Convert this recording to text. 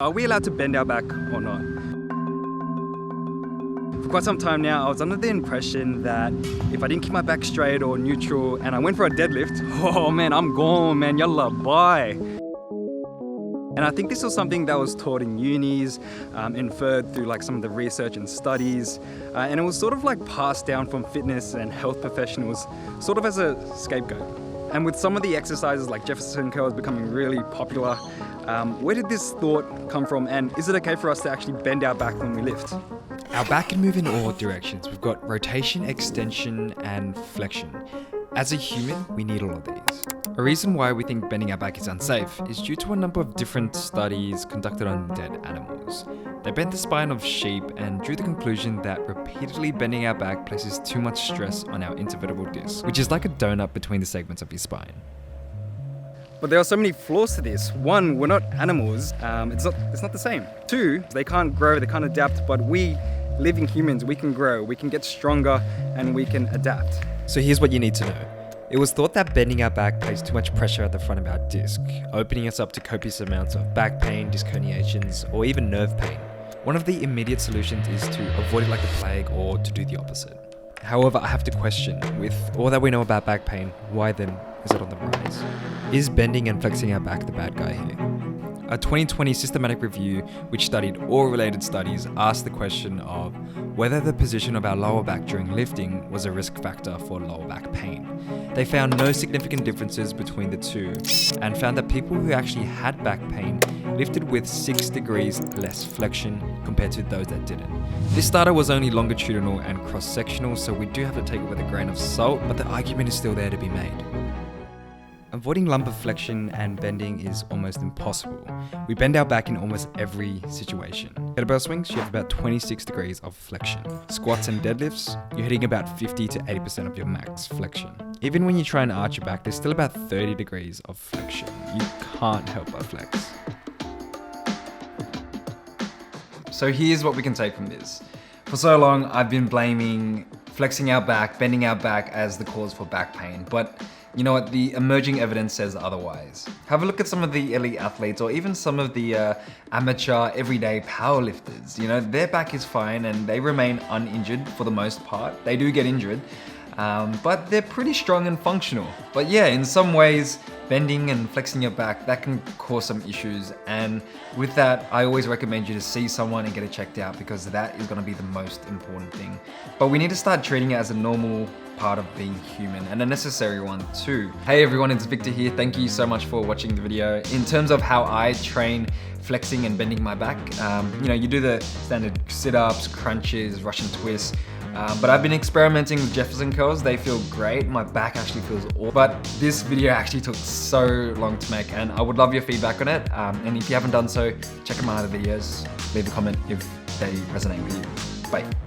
Are we allowed to bend our back or not? For quite some time now, I was under the impression that if I didn't keep my back straight or neutral and I went for a deadlift, oh man, I'm gone, man, yalla, bye. And I think this was something that was taught in unis, inferred through like some of the research and studies, and it was sort of like passed down from fitness and health professionals, sort of as a scapegoat. And with some of the exercises like Jefferson curls becoming really popular, where did this thought come from, and is it okay for us to actually bend our back when we lift? Our back can move in all directions. We've got rotation, extension, and flexion. As a human, we need all of these. A reason why we think bending our back is unsafe is due to a number of different studies conducted on dead animals. They bent the spine of sheep and drew the conclusion that repeatedly bending our back places too much stress on our intervertebral disc, which is like a donut between the segments of your spine. But there are so many flaws to this. One, we're not animals. It's not the same. Two, they can't grow, they can't adapt, but we, living humans, we can grow, we can get stronger, and we can adapt. So here's what you need to know. It was thought that bending our back placed too much pressure at the front of our disc, opening us up to copious amounts of back pain, disc herniations, or even nerve pain. One of the immediate solutions is to avoid it like the plague or to do the opposite. However, I have to question, with all that we know about back pain, why then is it on the rise? Is bending and flexing our back the bad guy here? A 2020 systematic review, which studied all related studies, asked the question of whether the position of our lower back during lifting was a risk factor for lower back pain. They found no significant differences between the two and found that people who actually had back pain lifted with 6 degrees less flexion compared to those that didn't. This data was only longitudinal and cross-sectional, so we do have to take it with a grain of salt, but the argument is still there to be made. Avoiding lumbar flexion and bending is almost impossible. We bend our back in almost every situation. Kettlebell swings, you have about 26 degrees of flexion. Squats and deadlifts, you're hitting about 50 to 80% of your max flexion. Even when you try and arch your back, there's still about 30 degrees of flexion. You can't help but flex. So here's what we can take from this. For so long, I've been blaming flexing our back, bending our back as the cause for back pain, but you know what, the emerging evidence says otherwise. Have a look at some of the elite athletes or even some of the amateur, everyday powerlifters. You know, their back is fine and they remain uninjured for the most part. They do get injured, but they're pretty strong and functional. But yeah, in some ways, bending and flexing your back, that can cause some issues. And with that, I always recommend you to see someone and get it checked out because that is gonna be the most important thing. But we need to start treating it as a normal part of being human and a necessary one too. Hey everyone, it's Victor here. Thank you so much for watching the video. In terms of how I train flexing and bending my back, you know, you do the standard sit-ups, crunches, Russian twists, but I've been experimenting with Jefferson curls. They feel great. My back actually feels awesome. But this video actually took so long to make and I would love your feedback on it. And if you haven't done so, check out my other videos. Leave a comment if they resonate with you. Bye.